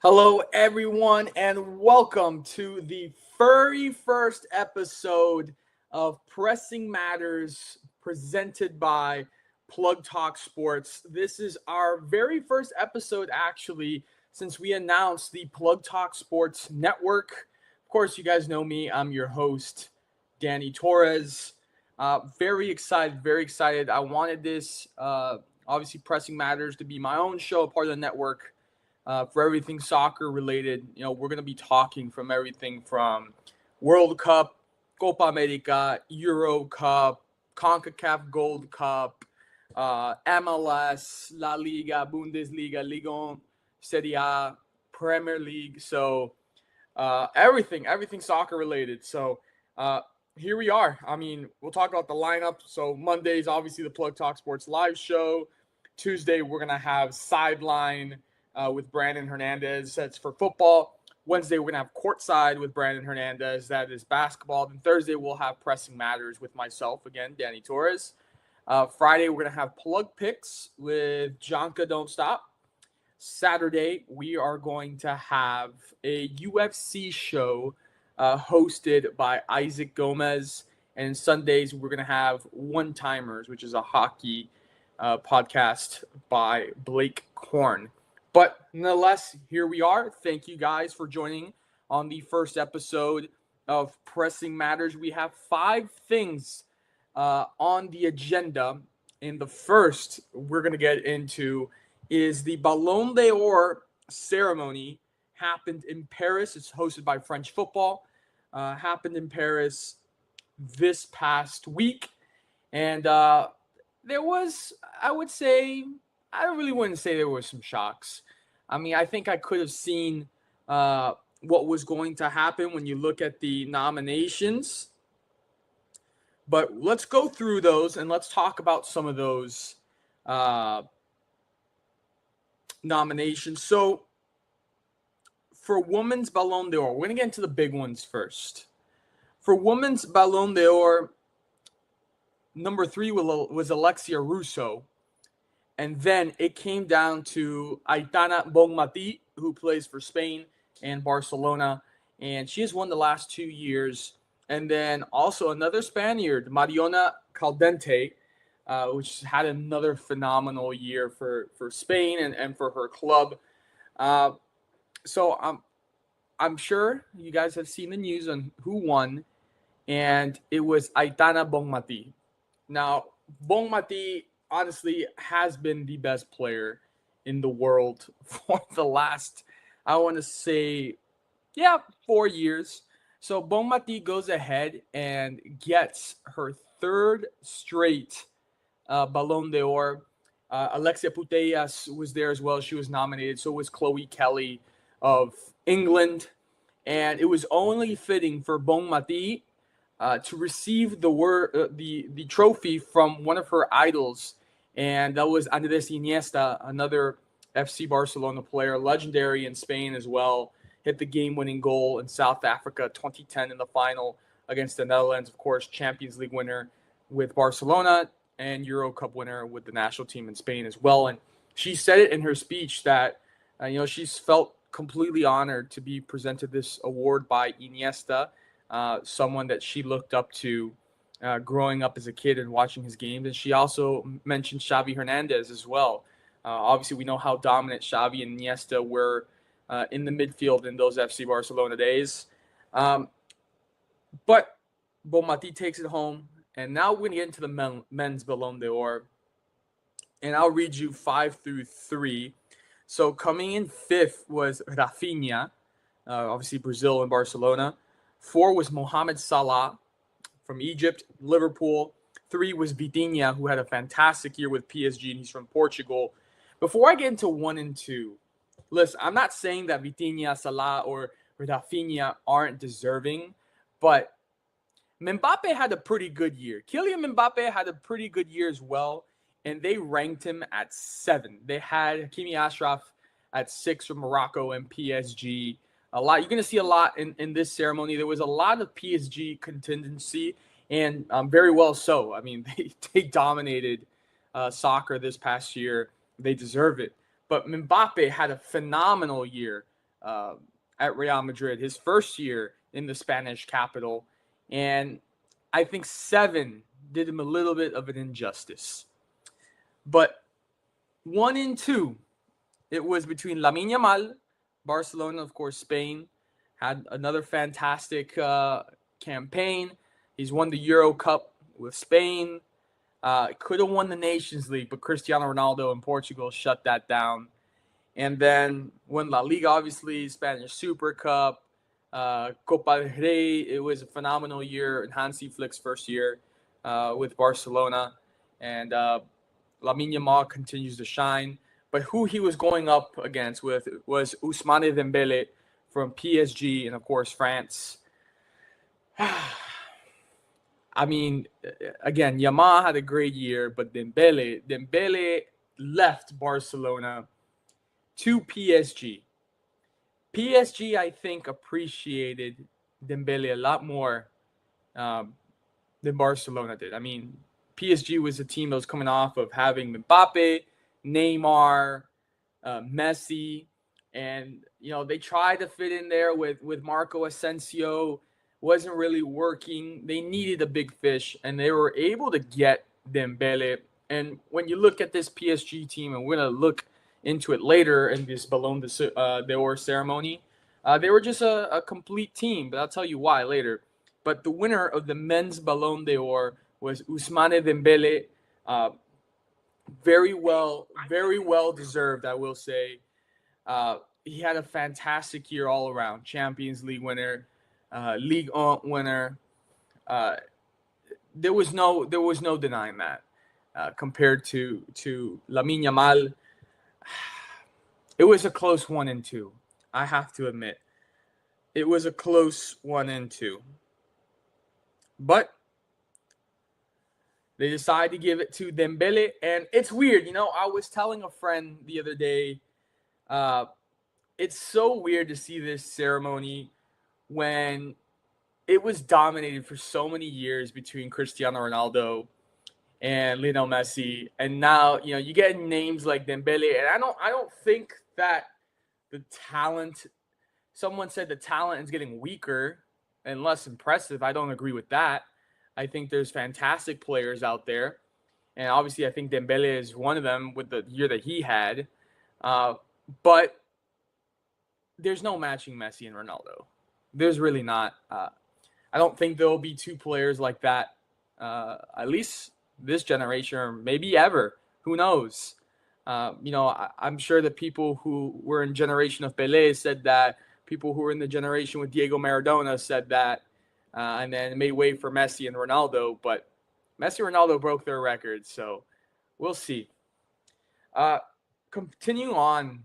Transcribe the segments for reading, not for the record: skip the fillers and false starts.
Hello, everyone, and welcome to the very first episode of Pressing Matters presented by Plug Talk Sports. This is our very first episode, actually, since we announced the Plug Talk Sports Network. Of course, you guys know me. I'm your host, Danny Torres. Very excited, very excited. I wanted this, obviously, Pressing Matters to be my own show, part of the network for everything soccer related. We're going to be talking from everything from World Cup, Copa America, Euro Cup, CONCACAF Gold Cup, MLS, La Liga, Bundesliga, Ligue 1, Serie A, Premier League. So everything soccer related. So here we are. I mean, we'll talk about the lineup. So Mondays, obviously, the Plug Talk Sports live show. Tuesday, we're going to have Sideline with Brandon Hernandez. That's for football. Wednesday, we're going to have Courtside with Brandon Hernandez. That is basketball. Then Thursday, we'll have Pressing Matters with myself, again, Danny Torres. Friday, we're going to have Plug Picks with Jonka Don't Stop. Saturday, we are going to have a UFC show hosted by Isaac Gomez. And Sundays, we're going to have One Timers, which is a hockey podcast by Blake Korn. But nonetheless, here we are. Thank you guys for joining on the first episode of Pressing Matters. We have 5 things on the agenda. And the first we're going to get into is the Ballon d'Or ceremony. Happened in Paris. It's hosted by French Football. Happened in Paris this past week. And there was, I would say, I really wouldn't say there were some shocks. I mean, I think I could have seen what was going to happen when you look at the nominations. But let's go through those and let's talk about some of those nominations. So for Women's Ballon d'Or, we're going to get into the big ones first. For Women's Ballon d'Or, number 3 was Alexia Russo. And then it came down to Aitana Bonmatí, who plays for Spain and Barcelona. And she has won the last 2 years. And then also another Spaniard, Mariona Caldente, which had another phenomenal year for Spain and for her club. So I'm sure you guys have seen the news on who won. And it was Aitana Bonmatí. Now, Bonmatí honestly has been the best player in the world for the last, I want to say, 4 years. So Bonmatí goes ahead and gets her 3rd straight Ballon d'Or. Alexia Putellas was there as well. She was nominated. So was Chloe Kelly of England. And it was only fitting for Bonmatí to receive the trophy from one of her idols, and that was Andres Iniesta, another FC Barcelona player, legendary in Spain as well. Hit the game-winning goal in South Africa, 2010 in the final against the Netherlands. Of course, Champions League winner with Barcelona and Euro Cup winner with the national team in Spain as well. And she said it in her speech that she's felt completely honored to be presented this award by Iniesta. Someone that she looked up to growing up as a kid and watching his games. And she also mentioned Xavi Hernandez as well. Obviously, we know how dominant Xavi and Iniesta were in the midfield in those FC Barcelona days. But Bonmatí takes it home. And now we're going to get into the men's Ballon d'Or. And I'll read you 5 through 3. So coming in 5th was Rafinha, obviously Brazil and Barcelona. 4 was Mohamed Salah from Egypt, Liverpool. 3 was Vitinha, who had a fantastic year with PSG, and he's from Portugal. Before I get into 1 and 2, listen, I'm not saying that Vitinha, Salah, or Rafinha aren't deserving, but Mbappe had a pretty good year. Kylian Mbappe had a pretty good year as well, and they ranked him at 7. They had Hakimi Ashraf at 6 from Morocco and PSG. A lot. You're going to see a lot in this ceremony. There was a lot of PSG contingency, and very well so. I mean, they dominated soccer this past year. They deserve it. But Mbappe had a phenomenal year uh, at Real Madrid, his first year in the Spanish capital. And I think 7 did him a little bit of an injustice. But 1 and 2, it was between Lamine Yamal, Barcelona, of course, Spain, had another fantastic campaign. He's won the Euro Cup with Spain. Could have won the Nations League, but Cristiano Ronaldo in Portugal shut that down. And then won La Liga, obviously, Spanish Super Cup, Copa del Rey. It was a phenomenal year in Hansi Flick's first year with Barcelona. And Lamine Yamal continues to shine. But who he was going up against with was Ousmane Dembele from PSG and, of course, France. I mean, again, Yamal had a great year, but Dembele left Barcelona to PSG. PSG, I think, appreciated Dembele a lot more than Barcelona did. I mean, PSG was a team that was coming off of having Mbappe, Neymar, Messi, and they tried to fit in there with Marco Asensio. Wasn't really working. They needed a big fish, and they were able to get Dembele. And when you look at this PSG team, and we're gonna look into it later in this Ballon d'Or ceremony, they were just a complete team. But I'll tell you why later. But the winner of the men's Ballon d'Or was Ousmane Dembele. Very well deserved, I will say. He had a fantastic year all around. Champions League winner, Ligue 1 winner. There was no denying that. Compared to Lamine Yamal, it was a close 1 and 2. I have to admit, it was a close 1 and 2. But they decided to give it to Dembele, and it's weird. I was telling a friend the other day, it's so weird to see this ceremony when it was dominated for so many years between Cristiano Ronaldo and Lionel Messi, and now you get names like Dembele, and I don't think that the talent. Someone said the talent is getting weaker and less impressive. I don't agree with that. I think there's fantastic players out there, and obviously I think Dembele is one of them with the year that he had. But there's no matching Messi and Ronaldo. There's really not. I don't think there will be 2 players like that, at least this generation, or maybe ever. Who knows? I'm sure the people who were in generation of Pelé said that. People who were in the generation with Diego Maradona said that. And then made way for Messi and Ronaldo. But Messi and Ronaldo broke their records, so we'll see. Continuing on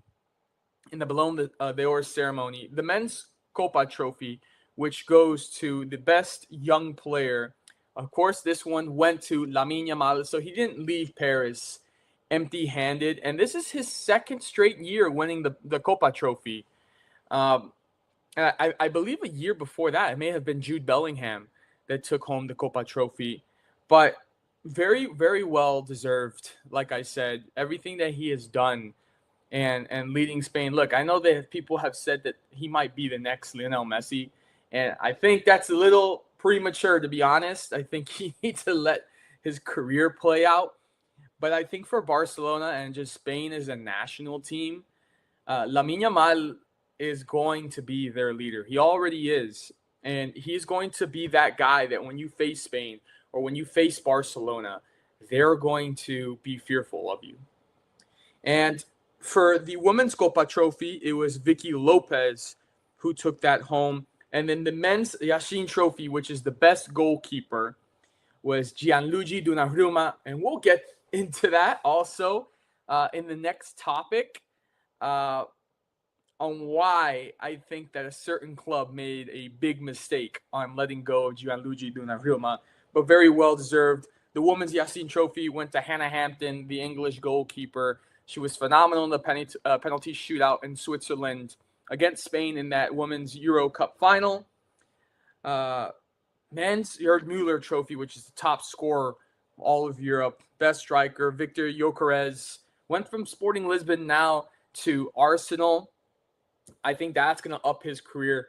in the Ballon d'Or ceremony, the men's Copa Trophy, which goes to the best young player. Of course, this one went to Lamine Yamal, so he didn't leave Paris empty-handed. And this is his 2nd straight year winning the Copa Trophy. I believe a year before that, it may have been Jude Bellingham that took home the Copa Trophy. But very, very well deserved, like I said, everything that he has done and leading Spain. Look, I know that people have said that he might be the next Lionel Messi, and I think that's a little premature, to be honest. I think he needs to let his career play out. But I think for Barcelona and just Spain as a national team, Lamine Yamal is going to be their leader. He already is. And he's going to be that guy that when you face Spain or when you face Barcelona, they're going to be fearful of you. And for the Women's Copa Trophy, it was Vicky Lopez who took that home. And then the Men's Yashin Trophy, which is the best goalkeeper, was Gianluigi Donnarumma. And we'll get into that also in the next topic. On why I think that a certain club made a big mistake on letting go of Gianluigi Donnarumma, but very well deserved. The Women's Yassin Trophy went to Hannah Hampton, the English goalkeeper. She was phenomenal in the penalty shootout in Switzerland against Spain in that Women's Euro Cup final. Men's Jörg Müller Trophy, which is the top scorer of all of Europe, best striker, Victor Gyökeres, went from Sporting Lisbon now to Arsenal. I think that's going to up his career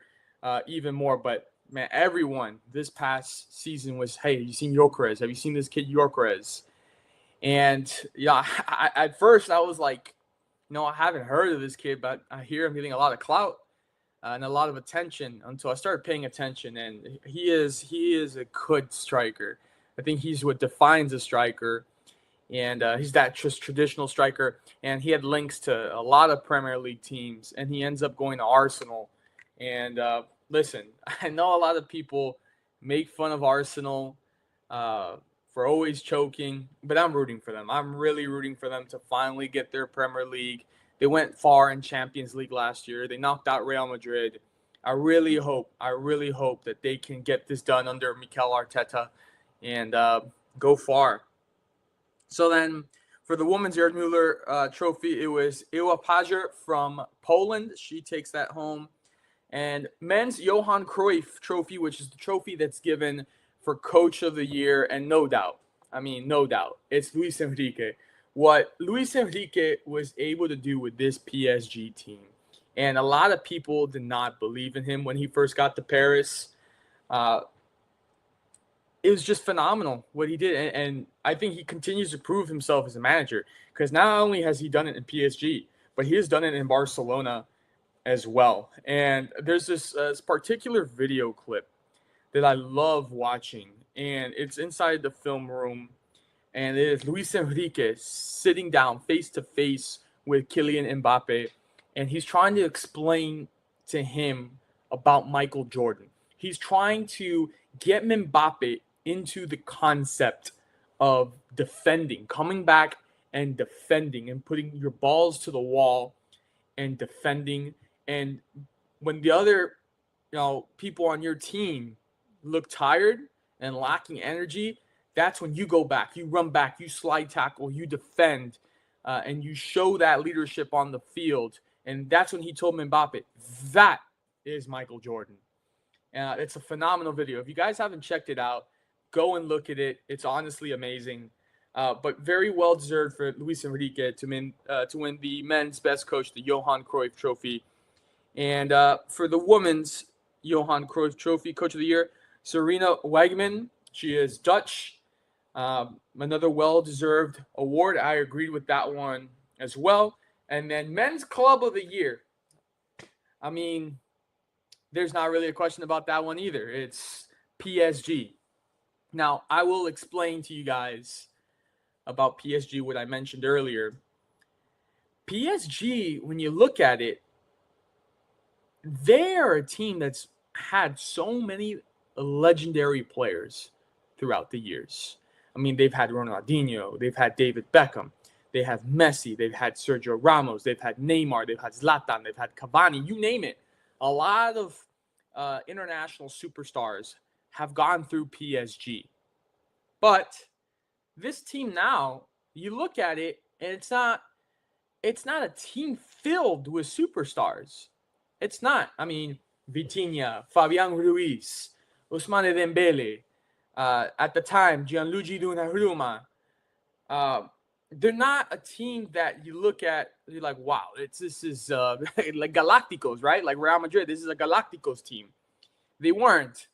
even more. But, man, everyone this past season was, hey, you seen Gyökeres? Have you seen this kid Gyökeres? And, yeah, at first I was like, I haven't heard of this kid, but I hear him getting a lot of clout and a lot of attention until I started paying attention. And he is a good striker. I think he's what defines a striker. And he's that just traditional striker. And he had links to a lot of Premier League teams. And he ends up going to Arsenal. And listen, I know a lot of people make fun of Arsenal for always choking, but I'm rooting for them. I'm really rooting for them to finally get their Premier League. They went far in Champions League last year. They knocked out Real Madrid. I really hope that they can get this done under Mikel Arteta and go far. So then for the women's Gerd Müller trophy, it was Iła Pajer from Poland. She takes that home. And men's Johan Cruyff trophy, which is the trophy that's given for Coach of the Year, and no doubt, it's Luis Enrique. What Luis Enrique was able to do with this PSG team, and a lot of people did not believe in him when he first got to Paris. It was just phenomenal what he did, and I think he continues to prove himself as a manager, because not only has he done it in PSG, but he has done it in Barcelona as well. And there's this particular video clip that I love watching, and it's inside the film room, and it is Luis Enrique sitting down face to face with Kylian Mbappe, and he's trying to explain to him about Michael Jordan. He's trying to get Mbappe into the concept of defending, coming back and defending and putting your balls to the wall and defending. And when the other, people on your team look tired and lacking energy, that's when you go back, you run back, you slide tackle, you defend, and you show that leadership on the field. And that's when he told Mbappe, that is Michael Jordan. It's a phenomenal video. If you guys haven't checked it out, go and look at it. It's honestly amazing. But very well deserved for Luis Enrique to win the men's best coach, the Johan Cruyff Trophy. And for the women's Johan Cruyff Trophy, Coach of the Year, Sarina Wiegman. She is Dutch. Another well-deserved award. I agreed with that one as well. And then men's Club of the Year. I mean, there's not really a question about that one either. It's PSG. Now, I will explain to you guys about PSG what I mentioned earlier. PSG, when you look at it, they are a team that's had so many legendary players throughout the years. I mean, they've had Ronaldinho, they've had David Beckham, they have Messi, they've had Sergio Ramos, they've had Neymar, they've had Zlatan, they've had Cavani, you name it. A lot of international superstars have gone through PSG. But this team now, you look at it, and it's not a team filled with superstars. It's not. I mean, Vitinha, Fabian Ruiz, Ousmane Dembele, at the time, Gianluigi Donnarumma. They're not a team that you look at, you're like, wow, this is like Galacticos, right? Like Real Madrid, this is a Galacticos team. They weren't.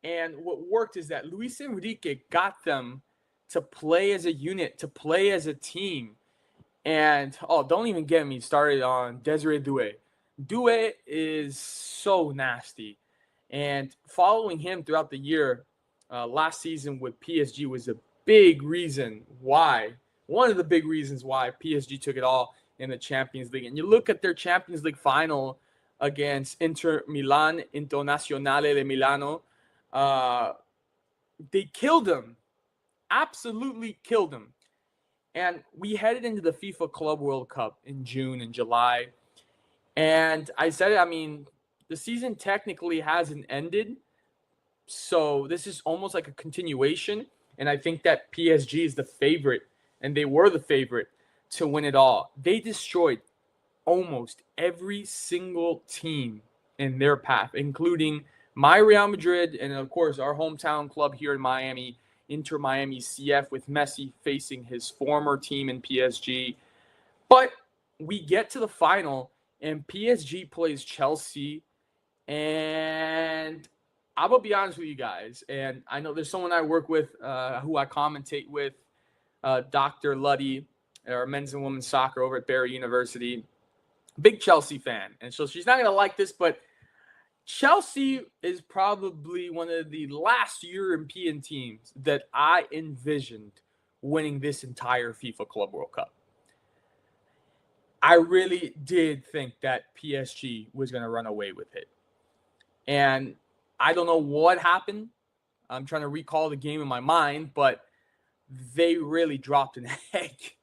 And what worked is that Luis Enrique got them to play as a unit, to play as a team. And, don't even get me started on Desiree Doué. Doué is so nasty. And following him throughout the year, last season with PSG was a big reason why, one of the big reasons why PSG took it all in the Champions League. And you look at their Champions League final against Inter Milan, Internazionale de Milano, they killed them, absolutely killed them. And we headed into the FIFA Club World Cup in June and July. And I said it, I mean, the season technically hasn't ended. So this is almost like a continuation. And I think that PSG is the favorite, and they were the favorite to win it all. They destroyed almost every single team in their path, including my Real Madrid and, of course, our hometown club here in Miami, Inter Miami CF, with Messi facing his former team in PSG. But we get to the final, and PSG plays Chelsea. And I'm going to be honest with you guys. And I know there's someone I work with who I commentate with, Dr. Luddy, or men's and women's soccer over at Barry University. Big Chelsea fan. And so she's not going to like this, but Chelsea is probably one of the last European teams that I envisioned winning this entire FIFA Club World Cup. I really did think that PSG was going to run away with it. And I don't know what happened. I'm trying to recall the game in my mind, but they really dropped an egg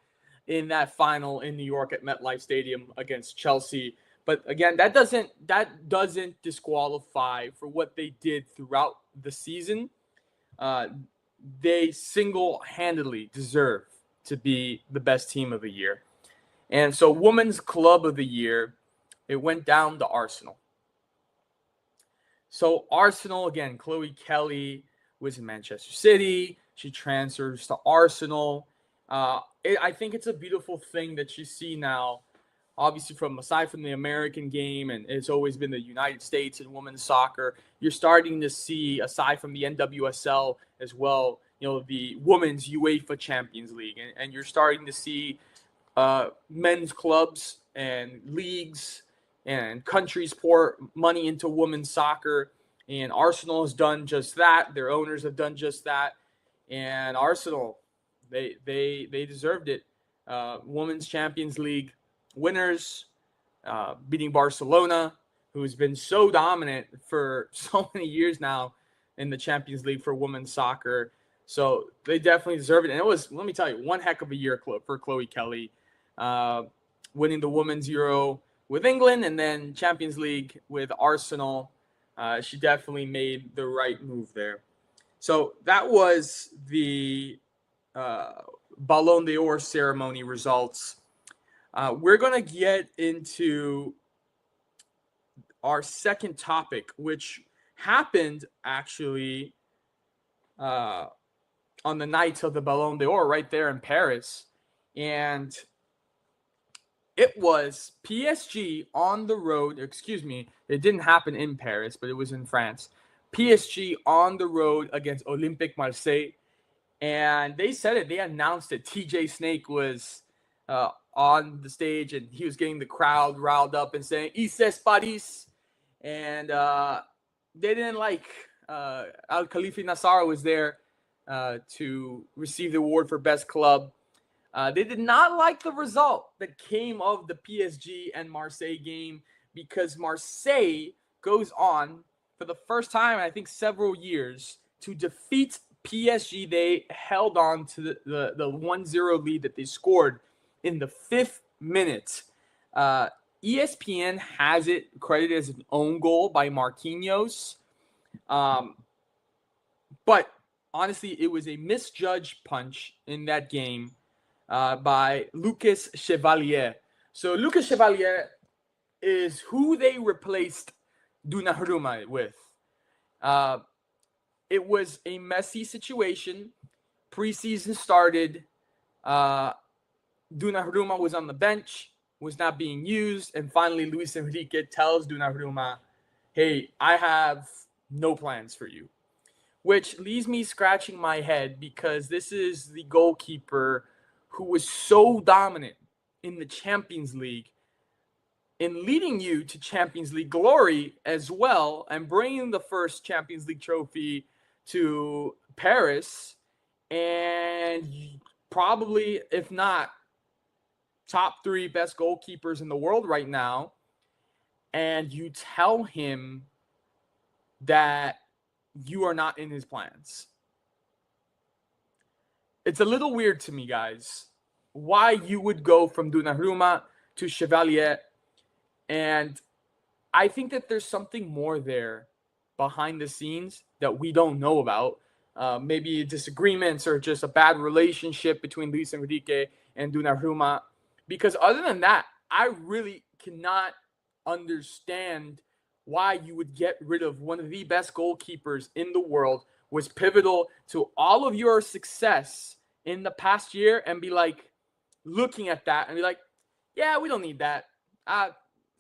in that final in New York at MetLife Stadium against Chelsea. But again, that doesn't disqualify for what they did throughout the season. They single-handedly deserve to be the best team of the year. And so Women's Club of the Year, it went down to Arsenal. So Arsenal, again, Chloe Kelly was in Manchester City. She transfers to Arsenal. I think it's a beautiful thing that you see now, obviously aside from the American game, and it's always been the United States in women's soccer, you're starting to see, aside from the NWSL as well, the Women's UEFA Champions League. And you're starting to see men's clubs and leagues and countries pour money into women's soccer. And Arsenal has done just that. Their owners have done just that. And Arsenal, they deserved it. Women's Champions League winners, beating Barcelona, who's been so dominant for so many years now in the Champions League for women's soccer. So they definitely deserve it. And it was, let me tell you, one heck of a year for Chloe Kelly, winning the Women's Euro with England and then Champions League with Arsenal. She definitely made the right move there. So that was the Ballon d'Or ceremony results. We're going to get into our second topic, which happened actually on the night of the Ballon d'Or right there in Paris. And it was PSG on the road. Excuse me, it didn't happen in Paris, but it was in France. PSG on the road against Olympique Marseille. And they said it. They announced it. TJ Snake was on the stage, and he was getting the crowd riled up and saying, "Ices Paris." And they didn't like Al Khalifi Nassar was there to receive the award for best club. They did not like the result that came of the PSG and Marseille game, because Marseille goes on for the first time in, I think, several years to defeat PSG. They held on to the 1-0 lead that they scored in the 5th minute. ESPN has it credited as an own goal by Marquinhos. But honestly, it was a misjudged punch in that game by Lucas Chevalier. So Lucas Chevalier is who they replaced Donnarumma with. It was a messy situation. Preseason started. Donnarumma was on the bench, was not being used, and finally Luis Enrique tells Donnarumma, "Hey, I have no plans for you," which leaves me scratching my head, because this is the goalkeeper who was so dominant in the Champions League, in leading you to Champions League glory as well, and bringing the first Champions League trophy to Paris, and probably, if not top 3 best goalkeepers in the world right now, and you tell him that you are not in his plans. It's a little weird to me, guys, why you would go from Donnarumma to Chevalier. And I think that there's something more there behind the scenes that we don't know about. Maybe disagreements or just a bad relationship between Luis Enrique and Donnarumma. Because other than that, I really cannot understand why you would get rid of one of the best goalkeepers in the world, was pivotal to all of your success in the past year, and be like, looking at that and be like, yeah, we don't need that.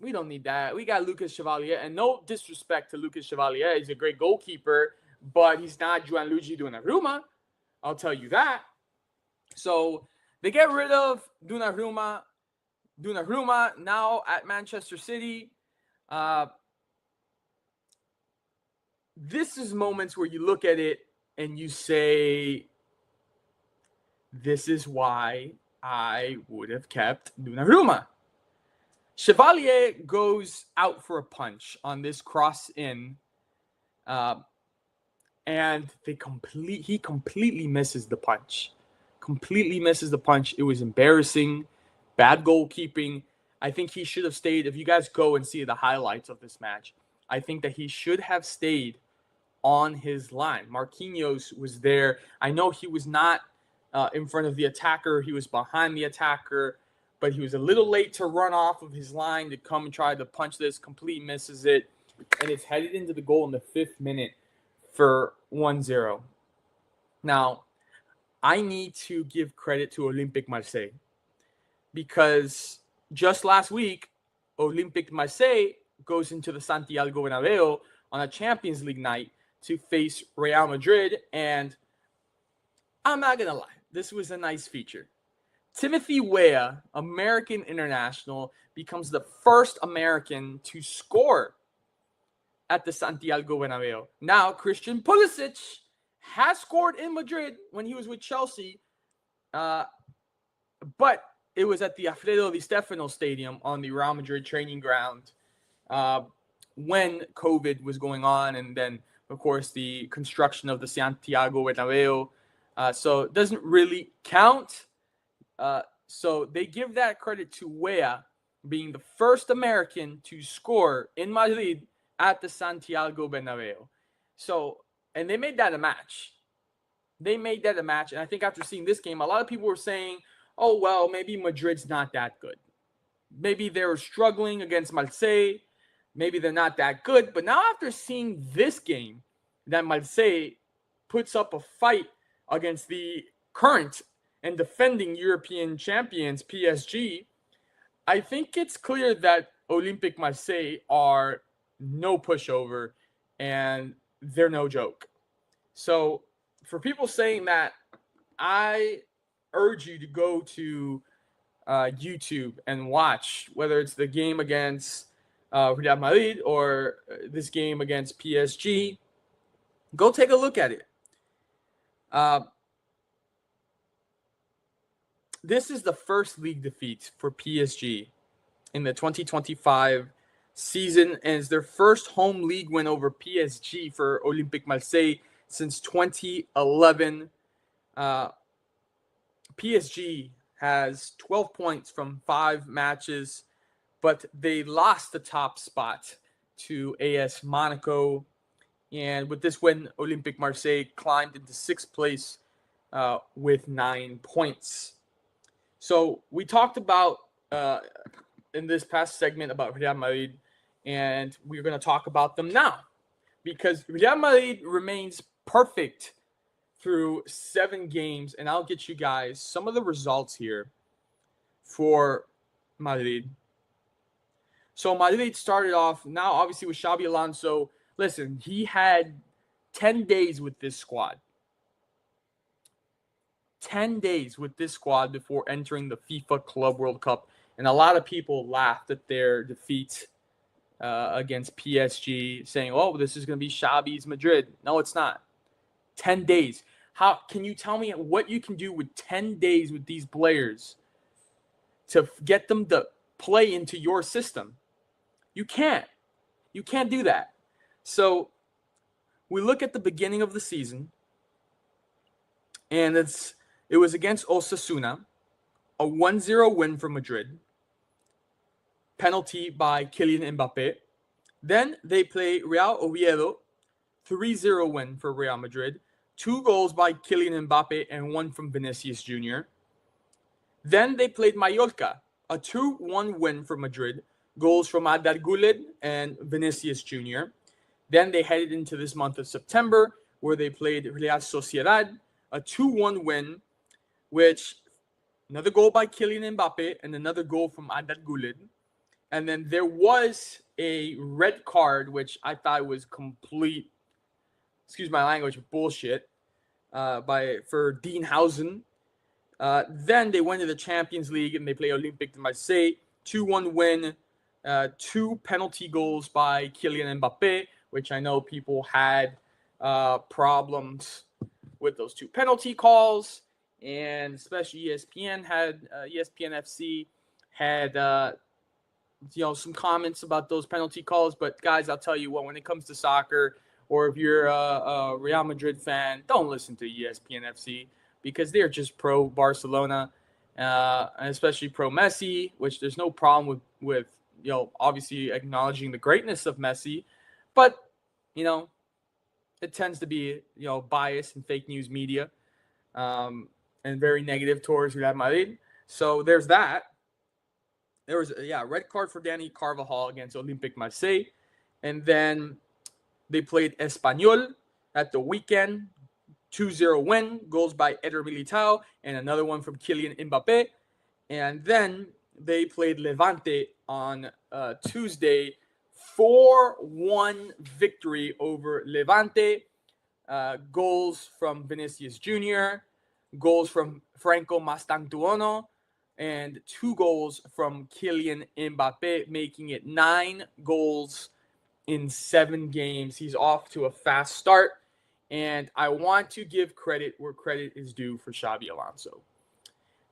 We don't need that. We got Lucas Chevalier, and no disrespect to Lucas Chevalier. He's a great goalkeeper, but he's not Gianluigi Donnarumma. I'll tell you that. So they get rid of Donnarumma. Donnarumma now at Manchester City. This is moments where you look at it and you say, this is why I would have kept Donnarumma. Chevalier goes out for a punch on this cross in, and he completely misses the punch. Completely misses the punch. It was embarrassing. Bad goalkeeping. I think he should have stayed. If you guys go and see the highlights of this match, I think that he should have stayed on his line. Marquinhos was there. I know he was not in front of the attacker. He was behind the attacker, but he was a little late to run off of his line to come and try to punch this. Completely misses it, and it's headed into the goal in the 5th minute for 1-0. Now, I need to give credit to Olympique Marseille, because just last week, Olympique Marseille goes into the Santiago Bernabeu on a Champions League night to face Real Madrid, and I'm not going to lie, this was a nice feature. Timothy Weah, American international, becomes the first American to score at the Santiago Bernabeu. Now, Christian Pulisic has scored in Madrid when he was with Chelsea, but it was at the Alfredo Di Stefano Stadium on the Real Madrid training ground when COVID was going on, and then, of course, the construction of the Santiago Bernabeu. So it doesn't really count. So they give that credit to Weah being the first American to score in Madrid at the Santiago Bernabeu. So, and they made that a match. They made that a match. And I think after seeing this game, a lot of people were saying, oh, well, maybe Madrid's not that good. Maybe they were struggling against Marseille. Maybe they're not that good. But now after seeing this game, that Marseille puts up a fight against the current and defending European champions, PSG, I think it's clear that Olympique Marseille are no pushover and they're no joke. So for people saying that, I urge you to go to YouTube and watch, whether it's the game against Real Madrid or this game against PSG. Go take a look at it. This is the first league defeat for PSG in the 2025 season, and it's their first home league win over PSG for Olympique Marseille since 2011. PSG has 12 points from 5 matches, but they lost the top spot to AS Monaco. And with this win, Olympique Marseille climbed into 6th place with 9 points. So we talked about in this past segment about Real Madrid, and we're going to talk about them now, because Real Madrid remains perfect through 7 games, and I'll get you guys some of the results here for Madrid. So Madrid started off now, obviously, with Xabi Alonso. Listen, he had 10 days with this squad. 10 days with this squad before entering the FIFA Club World Cup. And a lot of people laughed at their defeat against PSG, saying, oh, this is going to be Xabi's Madrid. No, it's not. 10 days. How can you tell me what you can do with 10 days with these players to get them to play into your system? You can't. You can't do that. So we look at the beginning of the season, and it was against Osasuna, a 1-0 win for Madrid, penalty by Kylian Mbappe. Then they play Real Oviedo, 3-0 win for Real Madrid, 2 goals by Kylian Mbappe and 1 from Vinicius Jr. Then they played Mallorca, a 2-1 win for Madrid, goals from Arda Güler and Vinicius Jr. Then they headed into this month of September, where they played Real Sociedad, a 2-1 win, which another goal by Kylian Mbappe and another goal from Arda Güler. And then there was a red card, which I thought was complete, excuse my language, bullshit, for Dean Housen. Then they went to the Champions League and they play Olympique de Marseille. 2-1 win, 2 penalty goals by Kylian Mbappe, which I know people had problems with those 2 penalty calls, and especially ESPN FC had some comments about those penalty calls. But guys, I'll tell you what, when it comes to soccer, or if you're a Real Madrid fan, don't listen to ESPN FC because they're just pro Barcelona, and especially pro Messi, which there's no problem with obviously acknowledging the greatness of Messi, but it tends to be biased and fake news media, and very negative towards Real Madrid. So there's that. There was a red card for Dani Carvajal against Olympique Marseille, and then they played Espanyol at the weekend. 2-0 win, goals by Eder Militao, and another one from Kylian Mbappe. And then they played Levante on Tuesday. 4-1 victory over Levante. Goals from Vinicius Jr., goals from Franco Mastantuono, and 2 goals from Kylian Mbappe, making it 9 goals in 7 games. He's off to a fast start, and I want to give credit where credit is due for Xabi Alonso.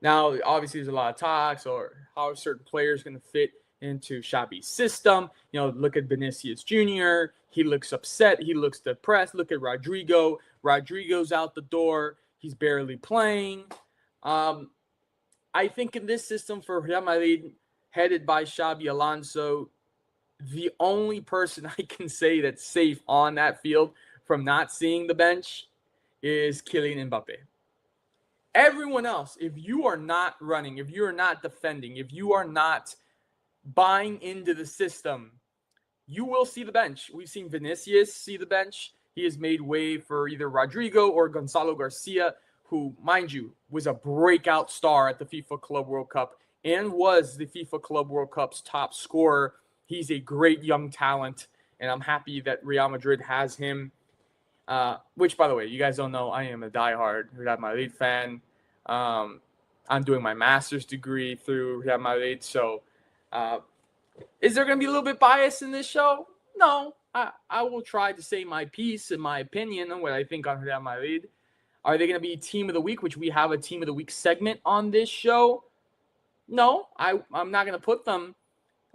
Now, obviously, there's a lot of talks or how certain players going to fit into Xabi's system. Look at Vinicius Jr. He looks upset. He looks depressed. Look at Rodrigo. Rodrigo's out the door. He's barely playing. I think in this system for Real Madrid, headed by Xabi Alonso, the only person I can say that's safe on that field from not seeing the bench is Kylian Mbappe. Everyone else, if you are not running, if you are not defending, if you are not buying into the system, you will see the bench. We've seen Vinicius see the bench. He has made way for either Rodrigo or Gonzalo Garcia, who, mind you, was a breakout star at the FIFA Club World Cup and was the FIFA Club World Cup's top scorer. He's a great young talent, and I'm happy that Real Madrid has him. Which, by the way, you guys don't know, I am a diehard Real Madrid fan. I'm doing my master's degree through Real Madrid, so is there going to be a little bit bias in this show? No. I will try to say my piece and my opinion on what I think on Real Madrid. Are they going to be Team of the Week, which we have a Team of the Week segment on this show? No, I'm not going to put them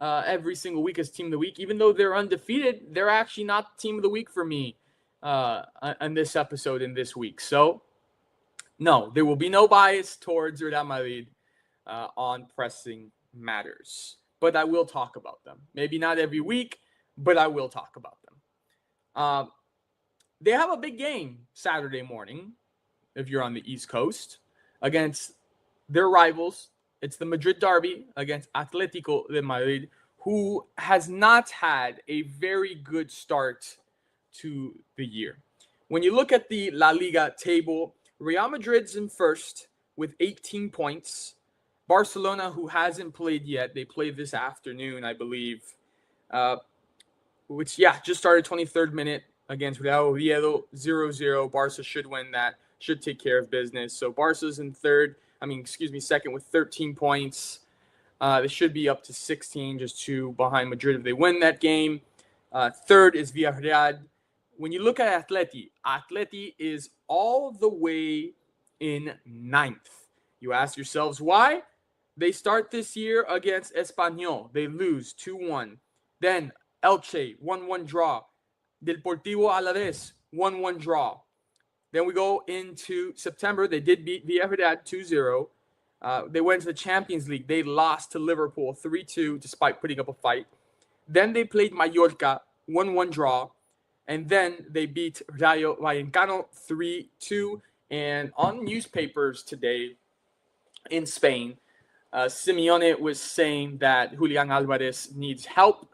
every single week as Team of the Week. Even though they're undefeated, they're actually not Team of the Week for me on this episode in this week. So, no, there will be no bias towards Real Madrid on pressing matters. But I will talk about them. Maybe not every week, but I will talk about them. They have a big game Saturday morning, if you're on the East Coast, against their rivals. It's the Madrid derby against Atletico de Madrid, who has not had a very good start to the year. When you look at the La Liga table, Real Madrid's in first with 18 points. Barcelona, who hasn't played yet, they play this afternoon, I believe, just started 23rd minute against Real Oviedo, 0-0. Barca should win that, should take care of business. So Barca's in second with 13 points. They should be up to 16, just 2 behind Madrid if they win that game. Third is Villarreal. When you look at Atleti is all the way in 9th. You ask yourselves why? They start this year against Espanyol. They lose 2-1. Then Elche, 1-1 draw. Deportivo Alavés, 1-1 draw. Then we go into September. They did beat Villarreal 2-0. They went to the Champions League. They lost to Liverpool 3-2 despite putting up a fight. Then they played Mallorca, 1-1 draw. And then they beat Rayo Vallecano 3-2. And on newspapers today in Spain, Simeone was saying that Julian Alvarez needs help.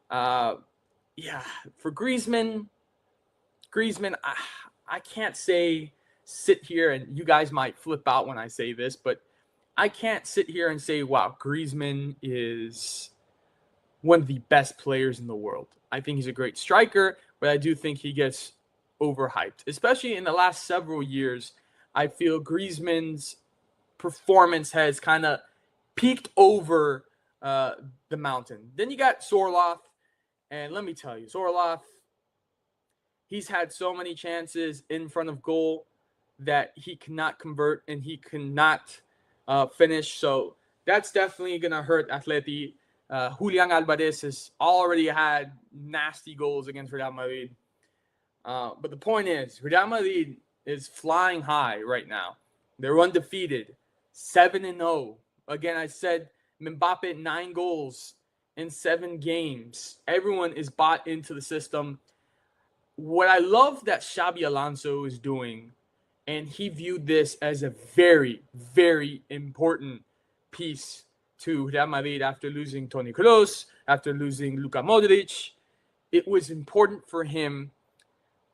For Griezmann, I can't sit here, and you guys might flip out when I say this, but I can't sit here and say, wow, Griezmann is one of the best players in the world. I think he's a great striker, but I do think he gets overhyped, especially in the last several years. I feel Griezmann's performance has kind of peaked over the mountain. Then you got Zorloth, and let me tell you, Zorloth, he's had so many chances in front of goal that he cannot convert and he cannot finish. So that's definitely going to hurt Atleti. Julian Alvarez has already had nasty goals against Real Madrid. But the point is, Real Madrid is flying high right now. They're undefeated, 7-0. Again, I said Mbappe 9 goals in 7 games. Everyone is bought into the system. What I love that Xabi Alonso is doing, and he viewed this as a very, very important piece to Real Madrid after losing Toni Kroos, after losing Luka Modric. It was important for him,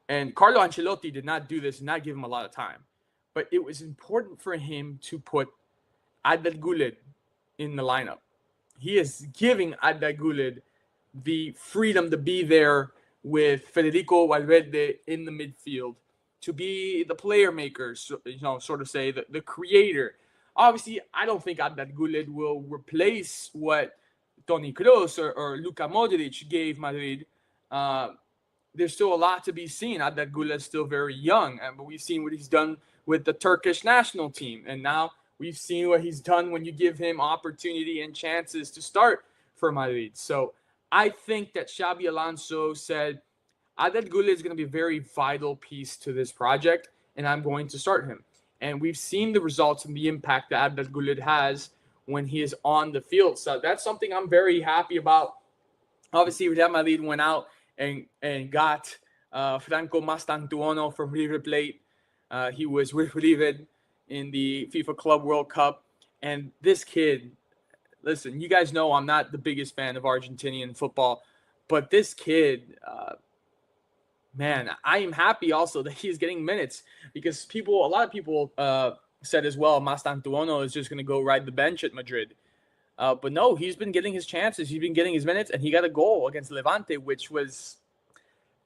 and Carlo Ancelotti did not do this, not give him a lot of time, but it was important for him to put Arda Güler in the lineup. He is giving Arda Güler the freedom to be there with Federico Valverde in the midfield, to be the player maker, sort of say, the creator. Obviously, I don't think Arda Güler will replace what Toni Kroos or Luka Modric gave Madrid. There's still a lot to be seen. Arda Güler is still very young, but we've seen what he's done with the Turkish national team, and now we've seen what he's done when you give him opportunity and chances to start for Madrid. So I think that Xabi Alonso said, Arda Güler is going to be a very vital piece to this project, and I'm going to start him. And we've seen the results and the impact that Arda Güler has when he is on the field. So that's something I'm very happy about. Obviously, Real Madrid went out and got Franco Mastantuono from River Plate. He was with River in the FIFA Club World Cup. And this kid, listen, you guys know I'm not the biggest fan of Argentinian football, but this kid, man, I am happy also that he's getting minutes, because a lot of people said as well, Mastantuono is just going to go ride the bench at Madrid. But no, he's been getting his chances. He's been getting his minutes, and he got a goal against Levante, which was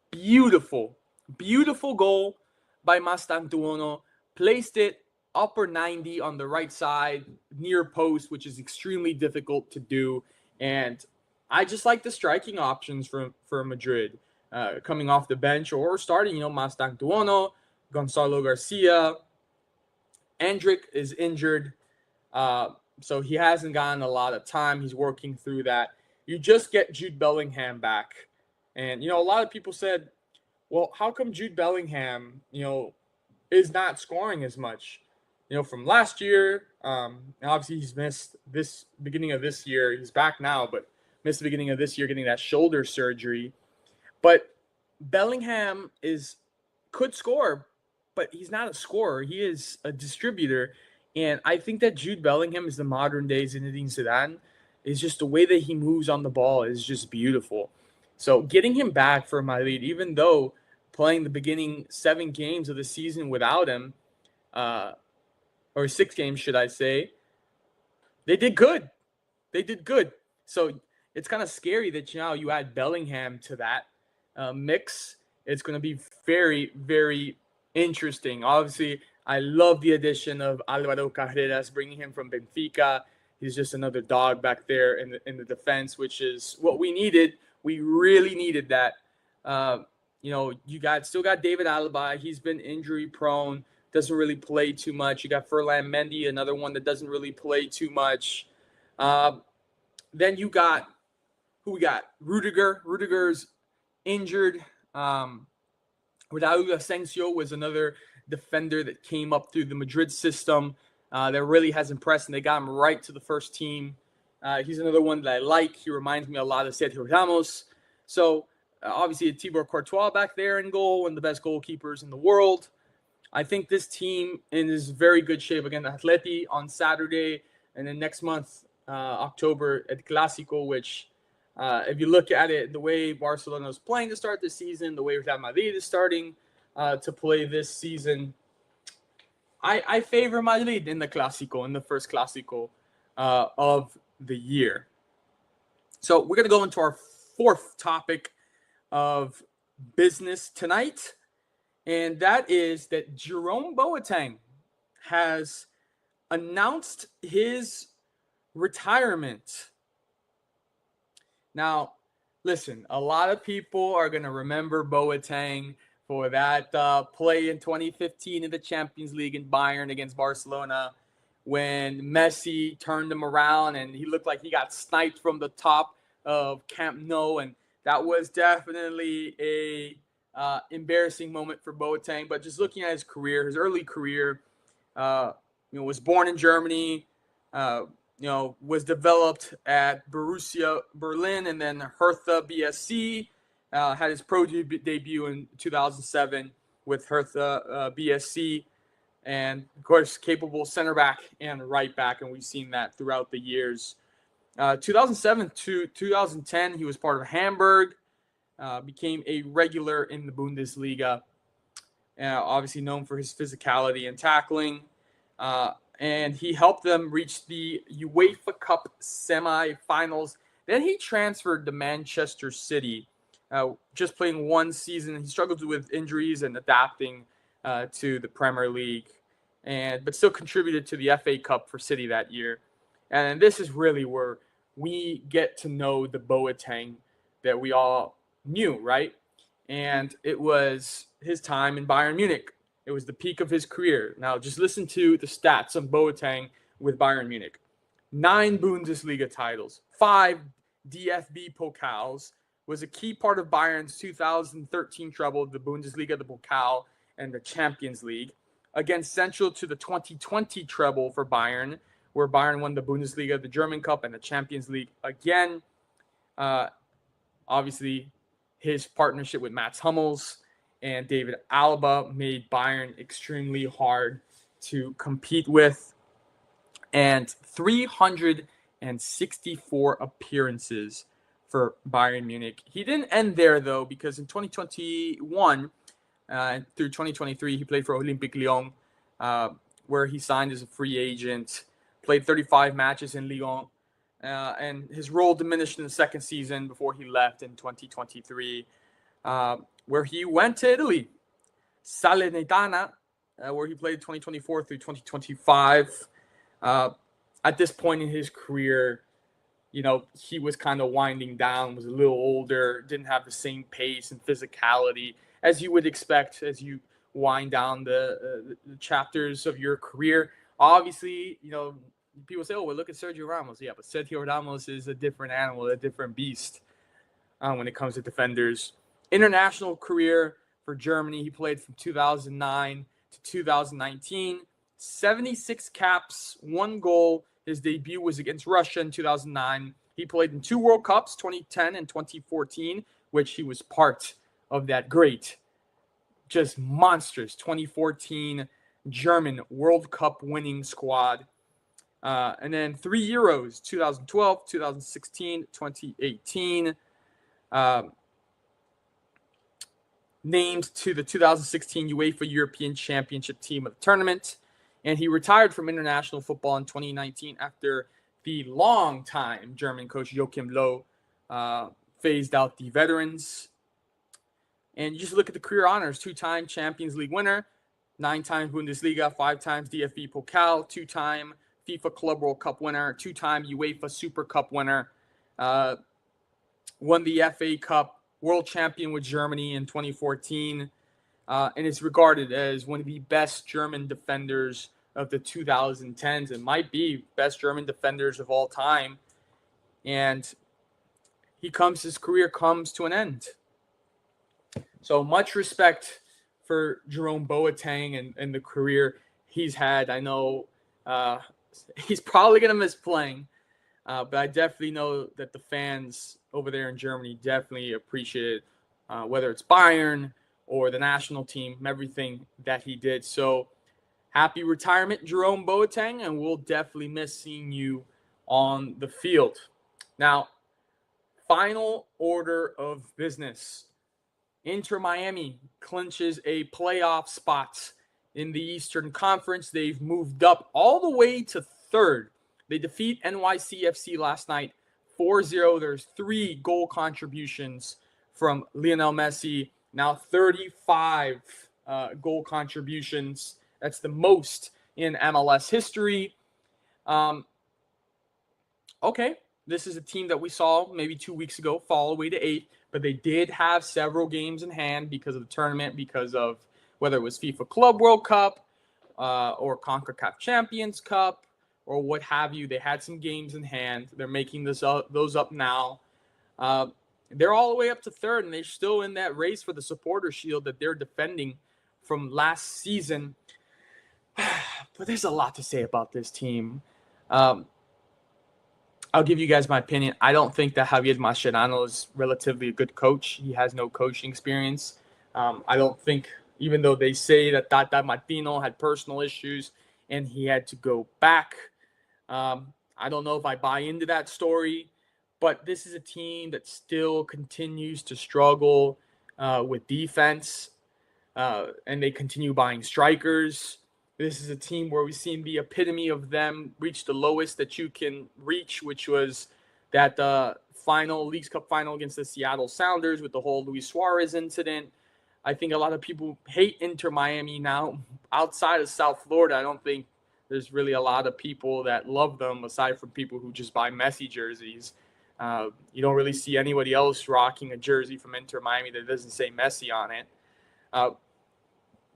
beautiful. Beautiful goal by Mastantuono. Placed it upper 90 on the right side, near post, which is extremely difficult to do. And I just like the striking options for Madrid. Coming off the bench or starting, Mastantuono, Gonzalo Garcia. Endrick is injured, so he hasn't gotten a lot of time. He's working through that. You just get Jude Bellingham back. And, a lot of people said, well, how come Jude Bellingham, is not scoring as much? From last year, obviously he's missed this beginning of this year. He's back now, but missed the beginning of this year getting that shoulder surgery. But Bellingham could score, but he's not a scorer. He is a distributor. And I think that Jude Bellingham is the modern day Zinedine Zidane. It's just the way that he moves on the ball is just beautiful. So getting him back for Madrid, even though playing the beginning 7 games of the season without him, or 6 games, should I say, they did good. They did good. So it's kind of scary that you add Bellingham to that mix. It's going to be very, very interesting. Obviously, I love the addition of Alvaro Carreras, bringing him from Benfica. He's just another dog back there in the defense, which is what we needed. We really needed that. You still got David Alaba. He's been injury prone, doesn't really play too much. You got Ferland Mendy, another one that doesn't really play too much. Then you got who we got? Rudiger. Rudiger's injured. Raúl Asensio was another defender that came up through the Madrid system that really has impressed, and they got him right to the first team. He's another one that I like. He reminds me a lot of Sergio Ramos. So obviously Thibaut Courtois back there in goal, one of the best goalkeepers in the world. I think this team is very good shape against Atleti on Saturday, and then next month, October, at Clásico, which if you look at it, the way Barcelona is playing to start the season, the way Real Madrid is starting to play this season, I favor Madrid in the Clásico, in the first Clásico of the year. So we're going to go into our fourth topic of business tonight, and that is that Jerome Boateng has announced his retirement. Now, listen, a lot of people are going to remember Boateng for that play in 2015 in the Champions League in Bayern against Barcelona when Messi turned him around and he looked like he got sniped from the top of Camp Nou, and that was definitely a embarrassing moment for Boateng. But just looking at his career, his early career, was born in Germany, was developed at Borussia Berlin and then Hertha BSC. Had his pro debut in 2007 with Hertha BSC. And, of course, capable center back and right back, and we've seen that throughout the years. 2007 to 2010, he was part of Hamburg, became a regular in the Bundesliga, obviously known for his physicality and tackling. And he helped them reach the UEFA Cup semi-finals. Then he transferred to Manchester City, just playing one season. He struggled with injuries and adapting to the Premier League, but still contributed to the FA Cup for City that year. And this is really where we get to know the Boateng that we all knew, right? And it was his time in Bayern Munich. It was the peak of his career. Now, just listen to the stats of Boateng with Bayern Munich. 9 Bundesliga titles, 5 DFB Pokals, was a key part of Bayern's 2013 treble, the Bundesliga, the Pokal, and the Champions League. Again, central to the 2020 treble for Bayern, where Bayern won the Bundesliga, the German Cup, and the Champions League again. Obviously, his partnership with Mats Hummels and David Alaba made Bayern extremely hard to compete with. And 364 appearances for Bayern Munich. He didn't end there, though, because in 2021 through 2023, he played for Olympique Lyon, where he signed as a free agent, played 35 matches in Lyon, and his role diminished in the second season before he left in 2023, where he went to Italy, Salernitana, where he played 2024 through 2025. At this point in his career, he was kind of winding down, was a little older, didn't have the same pace and physicality as you would expect as you wind down the chapters of your career. Obviously, people say, oh, well, look at Sergio Ramos. Yeah, but Sergio Ramos is a different animal, a different beast when it comes to defenders. International career for Germany, he played from 2009 to 2019. 76 caps, 1 goal. His debut was against Russia in 2009. He played in 2 World Cups, 2010 and 2014, which he was part of that great, just monstrous 2014 German World Cup winning squad. And then 3 Euros, 2012, 2016, 2018. Named to the 2016 UEFA European Championship team of the tournament. And he retired from international football in 2019 after the long-time German coach Joachim Löw phased out the veterans. And you just look at the career honors: 2-time Champions League winner, 9 times Bundesliga, 5 times DFB Pokal, 2-time FIFA Club World Cup winner, 2-time UEFA Super Cup winner, won the FA Cup, world champion with Germany in 2014, and is regarded as one of the best German defenders of the 2010s and might be best German defenders of all time. And his career comes to an end. So much respect for Jerome Boateng and the career he's had. I know he's probably going to miss playing, but I definitely know that the fans over there in Germany definitely appreciate whether it's Bayern or the national team, everything that he did. So happy retirement, Jerome Boateng, and we'll definitely miss seeing you on the field. Now, final order of business. Inter Miami clinches a playoff spot in the Eastern Conference. They've moved up all the way to 3rd. They defeat NYCFC last night 4-0. There's 3 goal contributions from Lionel Messi. Now 35 goal contributions. That's the most in MLS history. Okay, this is a team that we saw maybe 2 weeks ago fall away to 8th, but they did have several games in hand because of the tournament, because of whether it was FIFA Club World Cup or CONCACAF Champions Cup or what have you. They had some games in hand. They're making those up now. They're all the way up to 3rd, and they're still in that race for the Supporter Shield that they're defending from last season. But there's a lot to say about this team. I'll give you guys my opinion. I don't think that Javier Mascherano is relatively a good coach. He has no coaching experience. I don't think, even though they say that Tata Martino had personal issues and he had to go back, I don't know if I buy into that story. But this is a team that still continues to struggle with defense, and they continue buying strikers. This is a team where we've seen the epitome of them reach the lowest that you can reach, which was that Leagues Cup final against the Seattle Sounders with the whole Luis Suarez incident. I think a lot of people hate Inter Miami now. Outside of South Florida, I don't think there's really a lot of people that love them aside from people who just buy Messi jerseys. You don't really see anybody else rocking a jersey from Inter Miami that doesn't say Messi on it.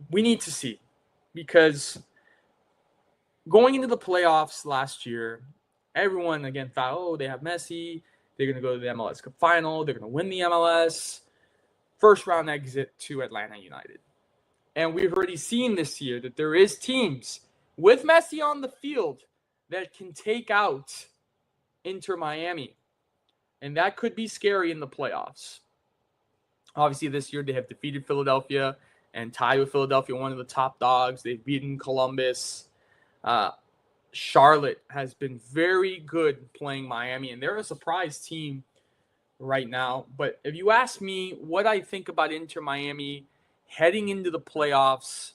We need to see, because going into the playoffs last year, everyone again thought, oh, they have Messi. They're going to go to the MLS Cup final. They're going to win the MLS. First round exit to Atlanta United. And we've already seen this year that there is teams with Messi on the field that can take out Inter Miami. And that could be scary in the playoffs. Obviously, this year they have defeated Philadelphia and tied with Philadelphia, one of the top dogs. They've beaten Columbus. Charlotte has been very good playing Miami, and they're a surprise team right now. But if you ask me what I think about Inter Miami heading into the playoffs,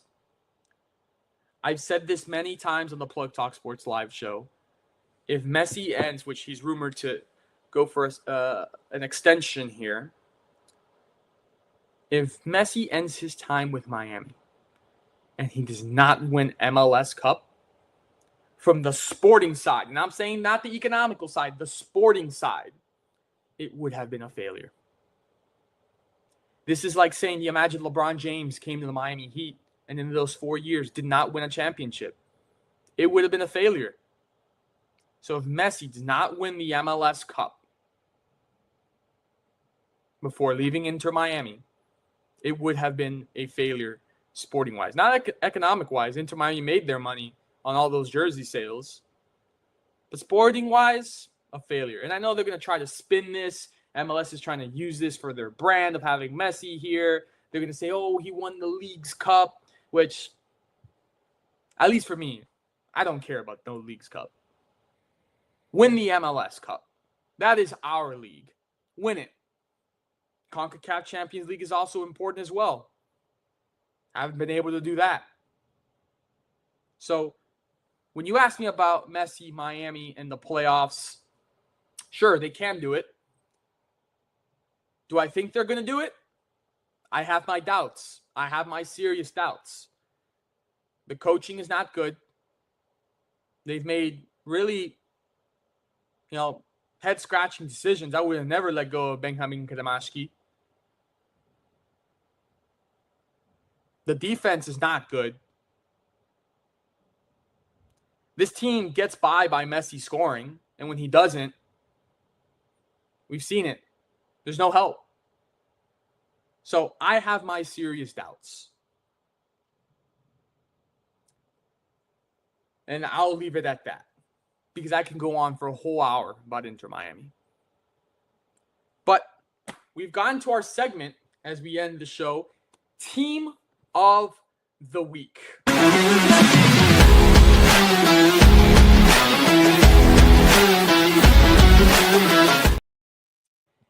I've said this many times on the Plug Talk Sports live show. If Messi ends, which he's rumored to go for an extension here, if Messi ends his time with Miami and he does not win MLS Cup, from the sporting side, and I'm saying not the economical side, the sporting side, it would have been a failure. This is like saying, you imagine LeBron James came to the Miami Heat and in those 4 years did not win a championship. It would have been a failure. So if Messi does not win the MLS Cup before leaving Inter Miami, it would have been a failure sporting-wise. Not economic-wise. Inter Miami made their money on all those jersey sales. But sporting-wise, a failure. And I know they're going to try to spin this. MLS is trying to use this for their brand of having Messi here. They're going to say, oh, he won the Leagues Cup, which, at least for me, I don't care about no Leagues Cup. Win the MLS Cup. That is our league. Win it. CONCACAF Champions League is also important as well. Haven't been able to do that. So, when you ask me about Messi, Miami, and the playoffs, sure, they can do it. Do I think they're going to do it? I have my doubts. I have my serious doubts. The coaching is not good. They've made really, head-scratching decisions. I would have never let go of Benjamin Kadamashki. The defense is not good. This team gets by Messi scoring, and when he doesn't, we've seen it. There's no help. So I have my serious doubts. And I'll leave it at that, because I can go on for a whole hour about Inter Miami. But we've gotten to our segment as we end the show, Team of the Week.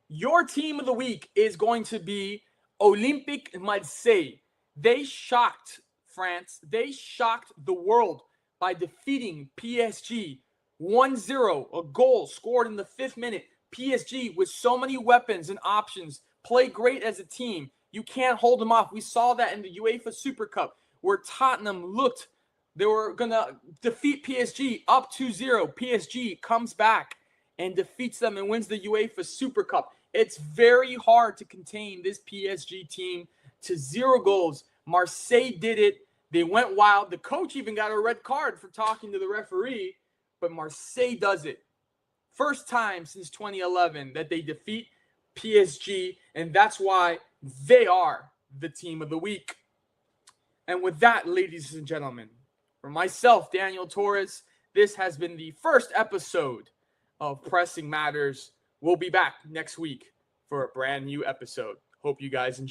Your team of the week is going to be Olympique Marseille. They shocked France. They shocked the world by defeating PSG 1-0. A goal scored in the 5th minute. PSG, with so many weapons and options, play great as a team. You can't hold them off. We saw that in the UEFA Super Cup, where Tottenham looked, they were going to defeat PSG up 2-0. PSG comes back and defeats them and wins the UEFA Super Cup. It's very hard to contain this PSG team to 0 goals. Marseille did it. They went wild. The coach even got a red card for talking to the referee, but Marseille does it. First time since 2011 that they defeat PSG, and that's why they are the team of the week. And with that, ladies and gentlemen, for myself, Daniel Torres, this has been the first episode of Pressing Matters. We'll be back next week for a brand new episode. Hope you guys enjoy.